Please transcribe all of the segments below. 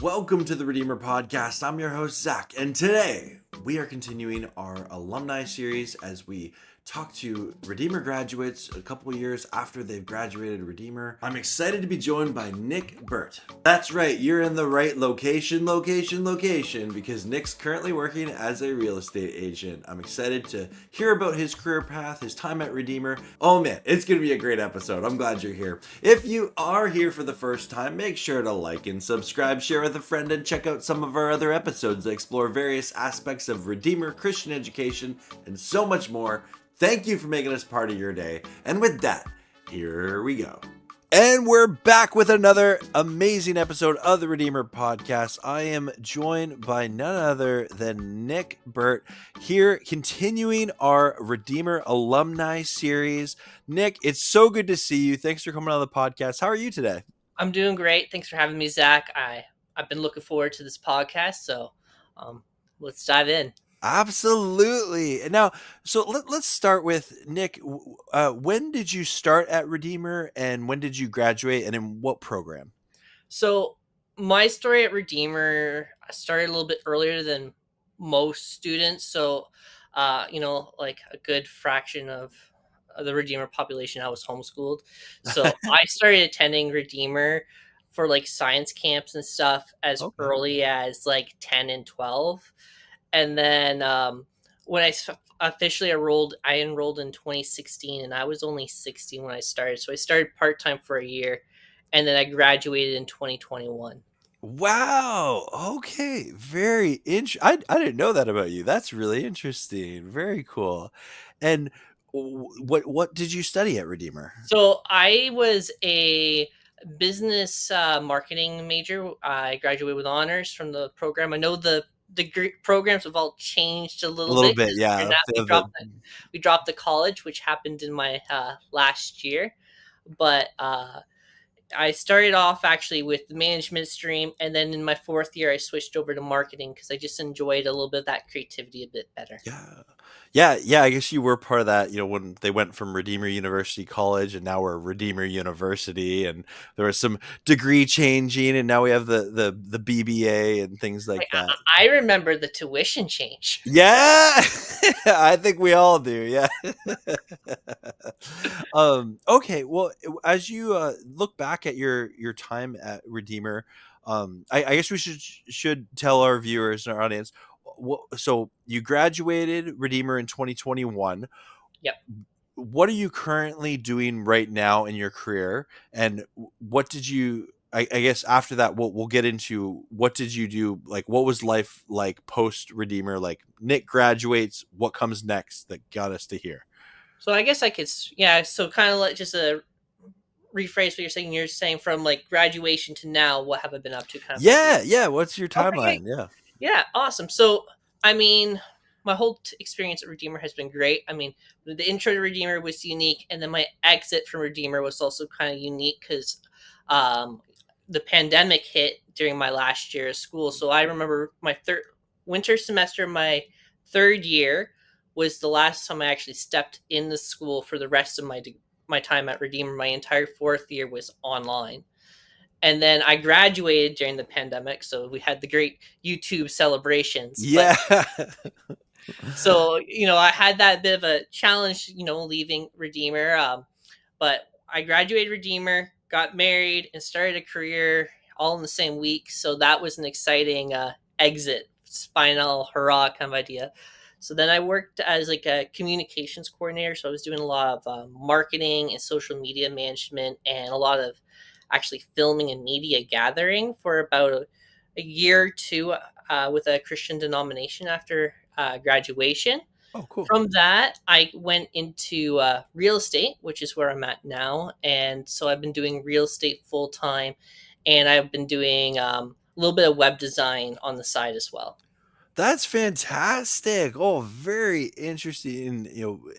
Welcome to the Redeemer Podcast. I'm your host, Zach, and today we are continuing our alumni series as we talk to Redeemer graduates a couple years after they've graduated Redeemer. I'm excited to be joined by Nick Burt. That's right, you're in the right location, because Nick's currently working as a real estate agent. I'm excited to hear about his career path, his time at Redeemer. Oh man, it's going to be a great episode. I'm glad you're here. If you are here for the first time, make sure to like and subscribe, share with a friend, and check out some of our other episodes that explore various aspects of Redeemer Christian education and so much more. Thank you for making us part of your day. And with that, here we go. And we're back with another amazing episode of the Redeemer Podcast. I am joined by none other than Nick Burt here, continuing our Redeemer alumni series. Nick, it's so good to see you. Thanks for coming on the podcast. How are you today? I'm doing great. Thanks for having me, Zach. I've been looking forward to this podcast, so let's dive in. Absolutely. Now, so let's start with Nick. When did you start at Redeemer, and when did you graduate, and in what program? So my story at Redeemer started a little bit earlier than most students. So, like a good fraction of the Redeemer population, I was homeschooled. So I started attending Redeemer for like science camps and stuff as early as like 10 and 12. And then when I officially enrolled, I enrolled in 2016, and I was only 16 when I started. So I started part-time for a year, and then I graduated in 2021. Wow. Okay. Very interesting. I didn't know that about you. That's really interesting. Very cool. And what did you study at Redeemer? So I was a business marketing major. I graduated with honors from the program. I know the programs have all changed a little bit. Yeah. We dropped the college, which happened in my last year. But I started off actually with the management stream, and then in my fourth year, I switched over to marketing because I just enjoyed a little bit of that creativity a bit better. Yeah. I guess you were part of that, when they went from Redeemer University College and now we're Redeemer University, and there was some degree changing, and now we have the BBA and things like that. I remember the tuition change. Yeah, I think we all do. Yeah. Okay. Well, as you look back at your time at Redeemer, I guess we should tell our viewers and our audience. So you graduated Redeemer in 2021. Yep. What are you currently doing right now in your career, and what did you? I guess after that, we'll get into what did you do? Like, what was life like post Redeemer? Like, Nick graduates. What comes next that got us to here? So I guess I could, so kind of like just a rephrase what you're saying. You're saying from like graduation to now, what have I been up to? Kind of. Yeah. What's your timeline? Okay. Yeah. Awesome. So, I mean, my whole experience at Redeemer has been great. I mean, the intro to Redeemer was unique, and then my exit from Redeemer was also kind of unique because the pandemic hit during my last year of school. So I remember my winter semester, my third year, was the last time I actually stepped in the school for the rest of my time at Redeemer. My entire fourth year was online. And then I graduated during the pandemic, so we had the great YouTube celebrations. Yeah. So, I had that bit of a challenge, leaving Redeemer. But I graduated Redeemer, got married, and started a career all in the same week. So that was an exciting exit, final hurrah kind of idea. So then I worked as like a communications coordinator. So I was doing a lot of marketing and social media management, and a lot of actually filming and media gathering for about a year or two with a Christian denomination after graduation. Oh, cool. From that, I went into real estate, which is where I'm at now. And so I've been doing real estate full time, and I've been doing a little bit of web design on the side as well. That's fantastic. Oh, very interesting.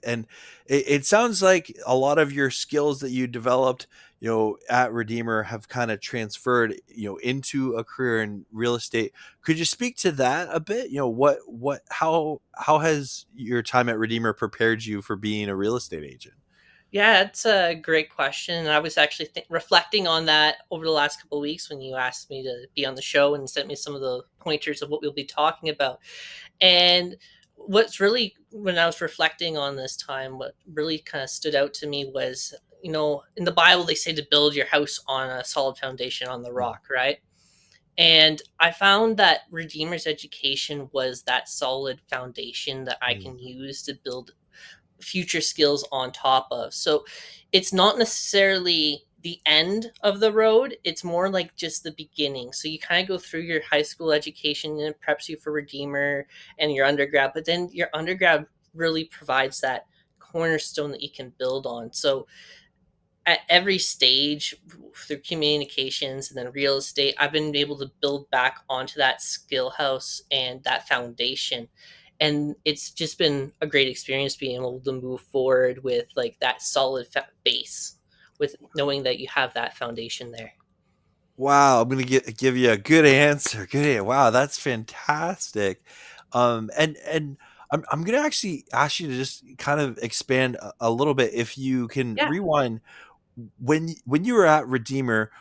And it sounds like a lot of your skills that you developed, at Redeemer have kind of transferred, into a career in real estate. Could you speak to that a bit? How has your time at Redeemer prepared you for being a real estate agent? Yeah, that's a great question. And I was actually reflecting on that over the last couple of weeks when you asked me to be on the show and sent me some of the pointers of what we'll be talking about. And what's really, when I was reflecting on this time, what really kind of stood out to me was, in the Bible, they say to build your house on a solid foundation on the Mm, rock, right? And I found that Redeemer's education was that solid foundation that I mm. can use to build future skills on top of. So it's not necessarily the end of the road, it's more like just the beginning. So you kind of go through your high school education and it preps you for Redeemer and your undergrad, but then your undergrad really provides that cornerstone that you can build on. So at every stage through communications and then real estate, I've been able to build back onto that skill house and that foundation. And it's just been a great experience being able to move forward with like that solid base with knowing that you have that foundation there. Wow, I'm gonna give you a good answer. Wow, that's fantastic. And I'm gonna actually ask you to just kind of expand a little bit. If you can Yeah. rewind, when you were at Redeemer,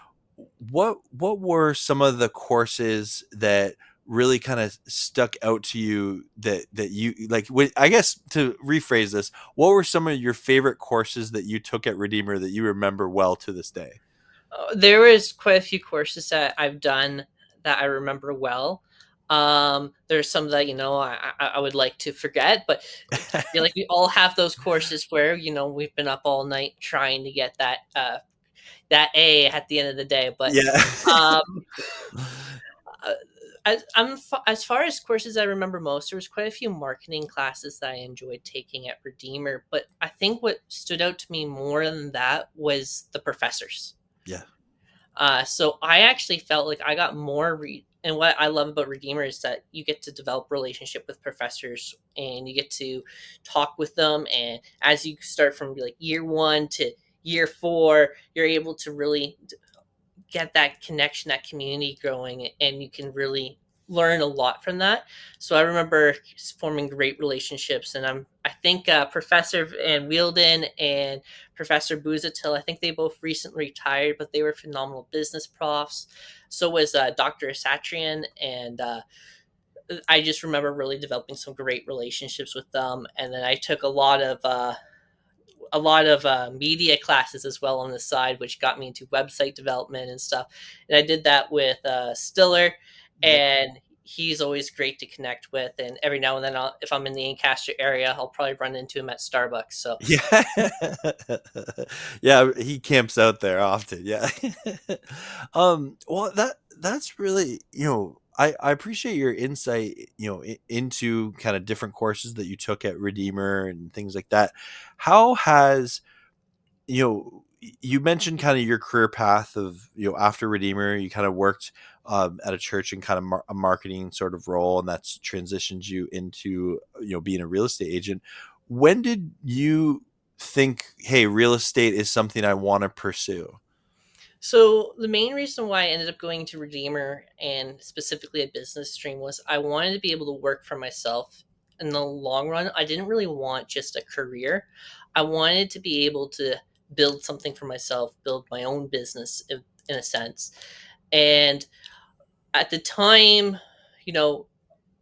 what were some of the courses that really kind of stuck out to you that you like? I guess to rephrase this, what were some of your favorite courses that you took at Redeemer that you remember well to this day? There was quite a few courses that I've done that I remember well. There's some that I would like to forget, but I feel like we all have those courses where we've been up all night trying to get that A at the end of the day. But Yeah. um, uh, as far as courses I remember most, there was quite a few marketing classes that I enjoyed taking at Redeemer. But I think what stood out to me more than that was the professors. Yeah. So I actually felt like I got more and what I love about Redeemer is that you get to develop relationship with professors and you get to talk with them. And as you start from like year one to year four, you're able to really get that connection, that community growing, and you can really learn a lot from that. So I remember forming great relationships, and I think Professor Van Wielden and Professor Buzatil, I think they both recently retired, but they were phenomenal business profs. So was Dr. Satrian, and I just remember really developing some great relationships with them. And then I took a lot of media classes as well on the side, which got me into website development and stuff. And I did that with Stiller, Yep. and he's always great to connect with. And every now and then, if I'm in the Ancaster area, I'll probably run into him at Starbucks. So Yeah. Yeah, he camps out there often. Yeah. Well, that's really, I appreciate your insight, into kind of different courses that you took at Redeemer and things like that. How has, you mentioned kind of your career path of, after Redeemer, you kind of worked at a church in kind of a marketing sort of role, and that's transitioned you into, being a real estate agent. When did you think, hey, real estate is something I want to pursue? So the main reason why I ended up going to Redeemer and specifically a business stream was I wanted to be able to work for myself in the long run. I didn't really want just a career. I wanted to be able to build something for myself, build my own business in a sense. And at the time, you know,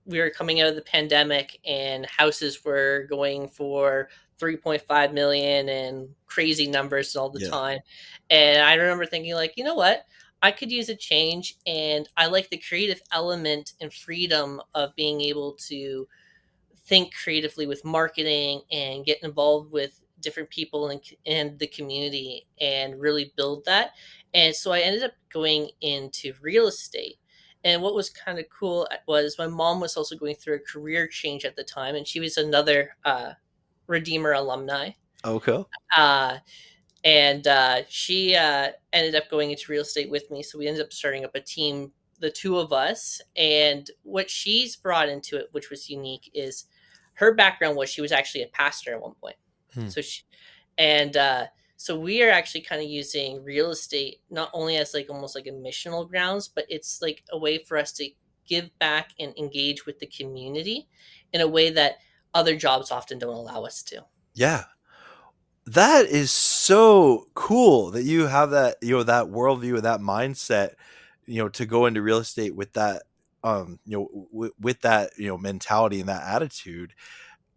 we were coming out of the pandemic and houses were going for 3.5 million and crazy numbers all the Yeah. time. And I remember thinking like, you know what? I could use a change, and I like the creative element and freedom of being able to think creatively with marketing and get involved with different people and the community and really build that. And so I ended up going into real estate. And what was kind of cool was my mom was also going through a career change at the time, and she was another Redeemer alumni. Okay. Uh, and she ended up going into real estate with me. So we ended up starting up a team, the two of us. And what she's brought into it, which was unique, is her background was she was actually a pastor at one point. Hmm. So she and so we are actually kind of using real estate not only as like almost like a missional grounds, but it's like a way for us to give back and engage with the community in a way that other jobs often don't allow us to. Yeah. That is so cool that you have that, that worldview and that mindset, to go into real estate with that, with that, mentality and that attitude.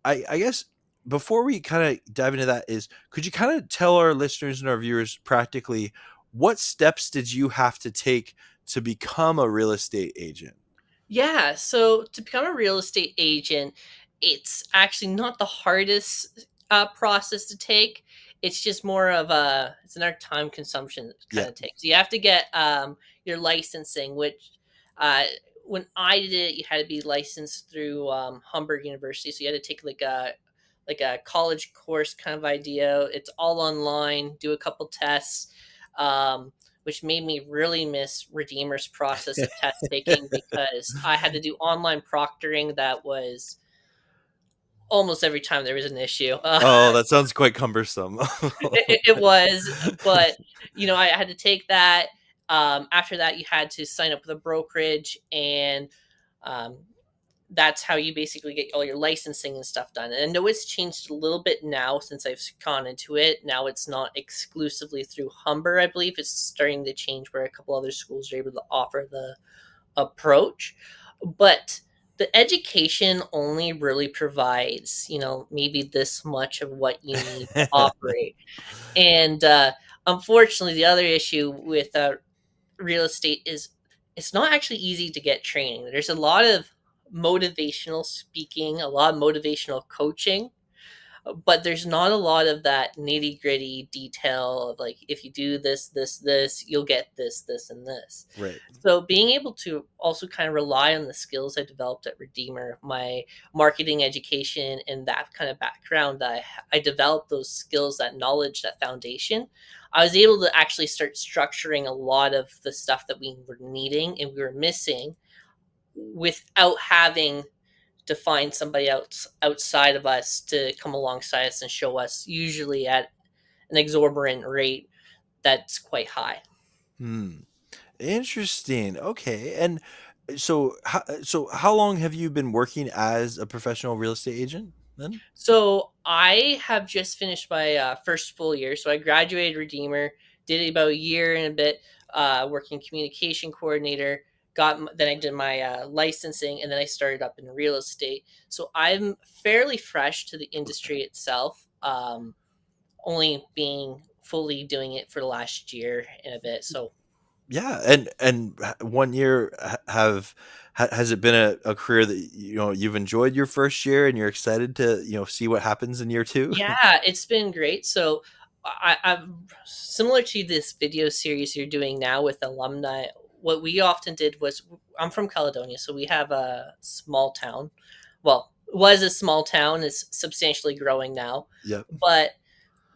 I guess before we kind of dive into that, is could you kind of tell our listeners and our viewers practically what steps did you have to take to become a real estate agent? Yeah, so to become a real estate agent, it's actually not the hardest process to take. It's just more of it's another time consumption kind Yeah. of takes. You have to get your licensing, which uh, when I did it, you had to be licensed through Hamburg University. So you had to take like a college course kind of idea. It's all online. Do a couple tests. Which made me really miss Redeemer's process of test taking because I had to do online proctoring that was almost every time there was an issue. Oh, that sounds quite cumbersome. It was, but I had to take that. After that, you had to sign up with a brokerage, and um, that's how you basically get all your licensing and stuff done. And I know it's changed a little bit now since I've gone into it. Now it's not exclusively through Humber, I believe. It's starting to change where a couple other schools are able to offer the approach. But the education only really provides, maybe this much of what you need to operate. And unfortunately, the other issue with real estate is it's not actually easy to get training. There's a lot of motivational speaking, a lot of motivational coaching, but there's not a lot of that nitty gritty detail of like, if you do this, this, you'll get this, this, and this. Right. So being able to also kind of rely on the skills I developed at Redeemer, my marketing education, and that kind of background that I developed those skills, that knowledge, that foundation. I was able to actually start structuring a lot of the stuff that we were needing and we were missing without having to find somebody else outside of us to come alongside us and show us, usually at an exorbitant rate that's quite high. Hmm. Interesting. Okay. And so how long have you been working as a professional real estate agent then? So I have just finished my first full year. So I graduated Redeemer, did about a year and a bit working communication coordinator. Then I did my licensing, and then I started up in real estate. So I'm fairly fresh to the industry itself, only being fully doing it for the last year and a bit. So Yeah, and 1 year has it been a career that you've enjoyed your first year and you're excited to see what happens in year two? yeah, it's been great. So I'm similar to this video series you're doing now with alumni. What we often did was, I'm from Caledonia, so we have a small town. Well, it was a small town. It's substantially growing now, Yep. but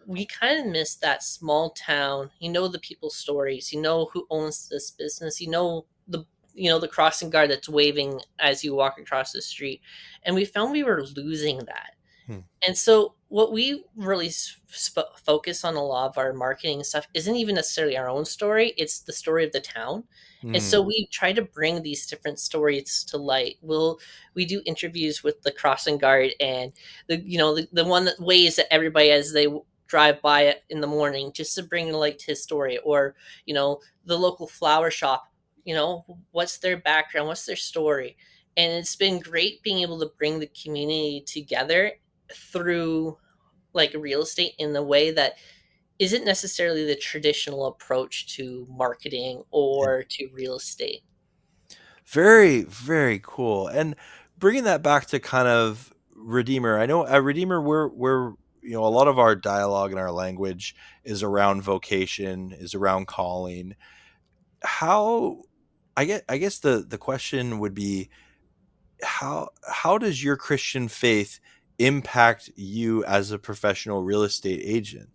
we kind of miss that small town. You know the people's stories. You know who owns this business. You know the crossing guard that's waving as you walk across the street, and we found we were losing that. Hmm. And so, what we really focus on a lot of our marketing stuff isn't even necessarily our own story, it's the story of the town. And so, Hmm. we try to bring these different stories to light. We do interviews with the crossing guard and the one that ways that everybody as they drive by it in the morning, just to bring to light his story, or the local flower shop. What's their background, what's their story. And it's been great being able to bring the community together through like real estate in the way that isn't necessarily the traditional approach to marketing Yeah. or to real estate. Very, very cool. And bringing that back to kind of Redeemer, I know at Redeemer we're a lot of our dialogue and our language is around vocation, is around calling. How I guess the question would be, how does your Christian faith impact you as a professional real estate agent?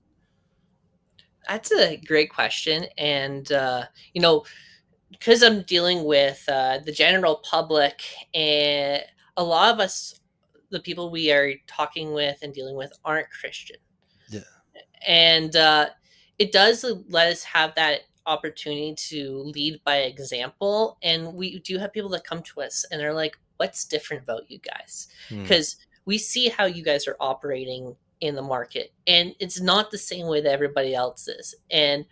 That's a great question. And, because I'm dealing with the general public, and a lot of us, the people we are talking with and dealing with, aren't Christian. Yeah. And it does let us have that opportunity to lead by example. And we do have people that come to us and they're like, what's different about you guys? Hmm. Because we see how you guys are operating in the market, and it's not the same way that everybody else is. And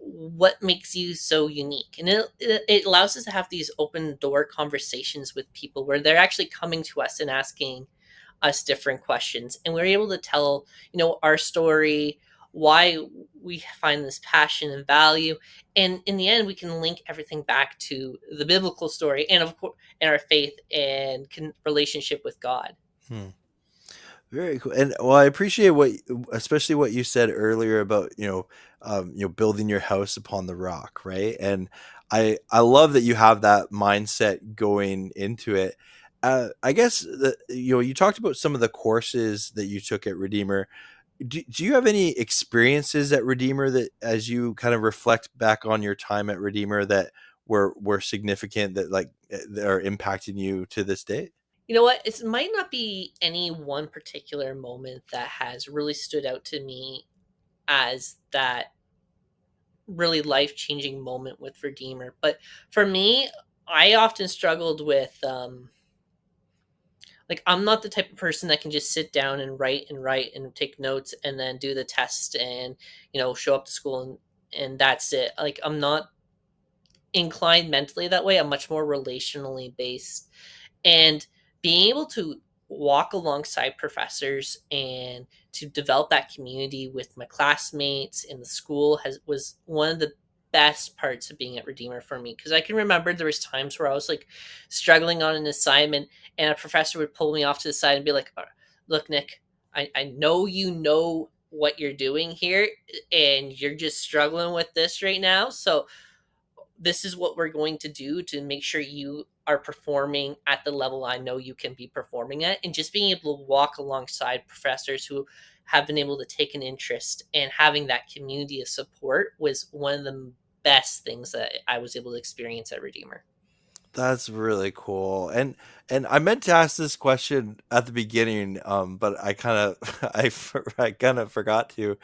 what makes you so unique? And it allows us to have these open door conversations with people where they're actually coming to us and asking us different questions, and we're able to tell, our story, why we find this passion and value, and in the end we can link everything back to the biblical story, and of course, and our faith and relationship with God. Hmm. Very cool. And well, I appreciate especially what you said earlier about, building your house upon the rock, right? And I love that you have that mindset going into it. I guess that, you talked about some of the courses that you took at Redeemer. Do you have any experiences at Redeemer that, as you kind of reflect back on your time at Redeemer, that were significant, that that are impacting you to this day? You know what? It might not be any one particular moment that has really stood out to me as that really life changing moment with Redeemer. But for me, I often struggled with, like, I'm not the type of person that can just sit down and write and take notes and then do the test and, show up to school and that's it. Like, I'm not inclined mentally that way. I'm much more relationally based. And being able to walk alongside professors and to develop that community with my classmates in the school was one of the best parts of being at Redeemer for me, because I can remember there was times where I was like struggling on an assignment and a professor would pull me off to the side and be like, look, Nick, I know you know what you're doing here and you're just struggling with this right now, so this is what we're going to do to make sure you are performing at the level I know you can be performing at. And just being able to walk alongside professors who have been able to take an interest and having that community of support was one of the best things that I was able to experience at Redeemer. That's really cool. And I meant to ask this question at the beginning, but I kind of I kind of forgot to.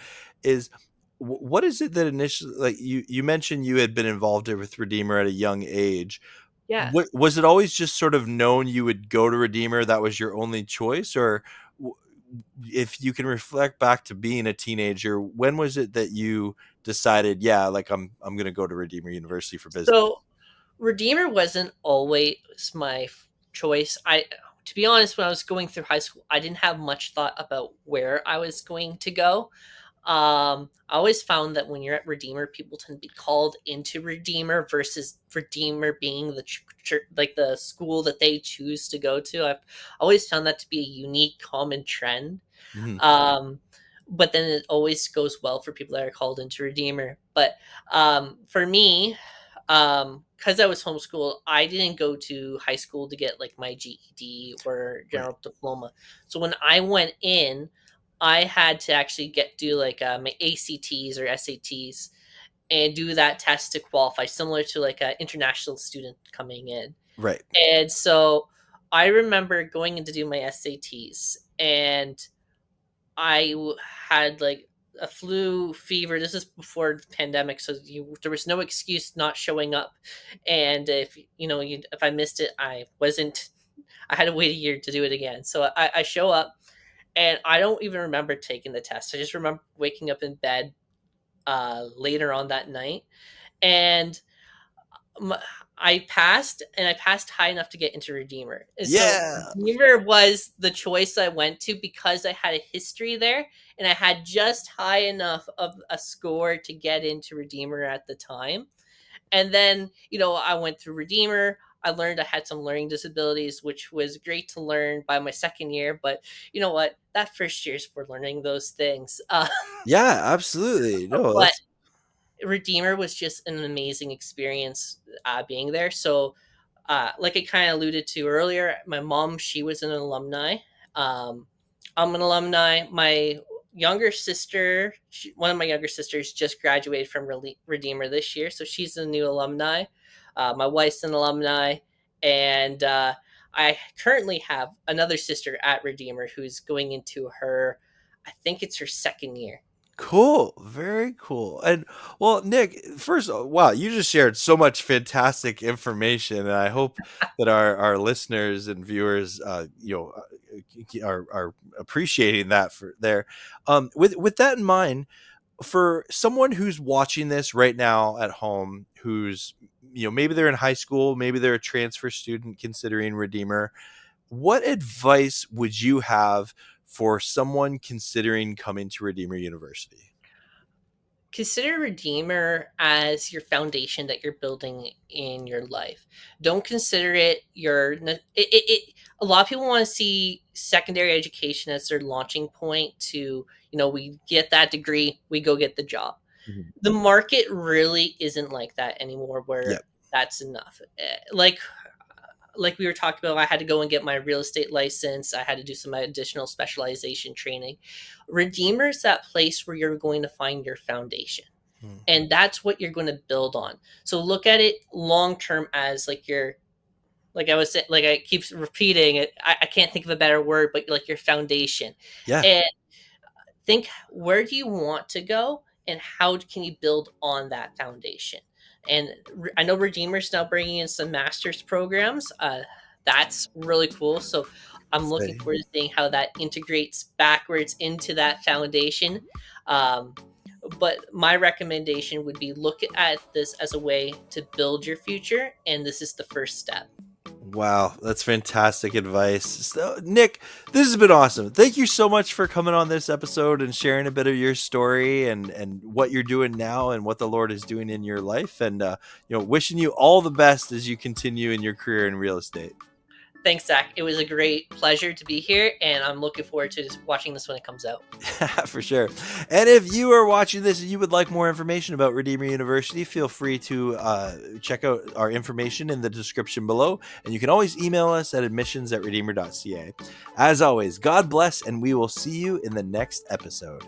Is what is it that initially, like, you mentioned you had been involved with Redeemer at a young age. Yeah. What was it always just sort of known you would go to Redeemer? That was your only choice, or w- if you can reflect back to being a teenager, when was it that you decided, yeah, like I'm going to go to Redeemer University for business? So Redeemer wasn't always my choice. To be honest, when I was going through high school, I didn't have much thought about where I was going to go. I always found that when you're at Redeemer, people tend to be called into Redeemer versus Redeemer being the like the school that they choose to go to. I've always found that to be a unique, common trend. Mhm. Um, but then it always goes well for people that are called into Redeemer. But for me, because I was homeschooled, I didn't go to high school to get like my GED or Right. general diploma. So when I went in, I had to actually do like my ACTs or SATs and do that test to qualify, similar to like an international student coming in. Right. And so I remember going in to do my SATs, and had like a flu fever. This is before the pandemic, so there was no excuse not showing up. And if if I missed it, I wasn't. I had to wait a year to do it again. So I show up, and I don't even remember taking the test. I just remember waking up in bed later on that night, and m- I passed, and I passed high enough to get into Redeemer. And so Yeah. Redeemer was the choice I went to because I had a history there, and I had just high enough of a score to get into Redeemer at the time. And then, I went through Redeemer. I learned I had some learning disabilities, which was great to learn by my second year. But you know what? That first year's for learning those things. Yeah, absolutely. No, But that's Redeemer was just an amazing experience being there. So, like I kind of alluded to earlier, my mom, she was an alumni. Um, I'm an alumni. My younger sister, one of my younger sisters, just graduated from Redeemer this year, so she's a new alumni. My wife's an alumni, and I currently have another sister at Redeemer who's going into her, I think it's her second year. cool. Very cool. And well, Nick, first, wow, you just shared so much fantastic information, and I hope that our listeners and viewers, are appreciating that for there. With that in mind, for someone who's watching this right now at home, who's, maybe they're in high school, maybe they're a transfer student considering Redeemer, what advice would you have for someone considering coming to Redeemer University? Consider Redeemer as your foundation that you're building in your life. Don't consider it a lot of people want to see secondary education as their launching point to, we get that degree, we go get the job. Mhm. The market really isn't like that anymore, where Yep. that's enough. Like we were talking about, I had to go and get my real estate license. I had to do some additional specialization training. Redeemer's that place where you're going to find your foundation. Hmm. And that's what you're going to build on. So look at it long term as like your, like I was saying, like I keep repeating it. I can't think of a better word, but like your foundation. Yeah. And think, where do you want to go and how can you build on that foundation? And I know Redeemer's now bringing in some master's programs. That's really cool. So I'm looking Exciting. forward to seeing how that integrates backwards into that foundation. Um, but my recommendation would be look at this as a way to build your future, and this is the first step. Wow, that's fantastic advice. So, Nick, this has been awesome. Thank you so much for coming on this episode and sharing a bit of your story and what you're doing now and what the Lord is doing in your life. And wishing you all the best as you continue in your career in real estate. Thanks, Zach. It was a great pleasure to be here, and I'm looking forward to just watching this when it comes out. For sure. And if you are watching this and you would like more information about Redeemer University, feel free to check out our information in the description below. And you can always email us at admissions@redeemer.ca. As always, God bless, and we will see you in the next episode.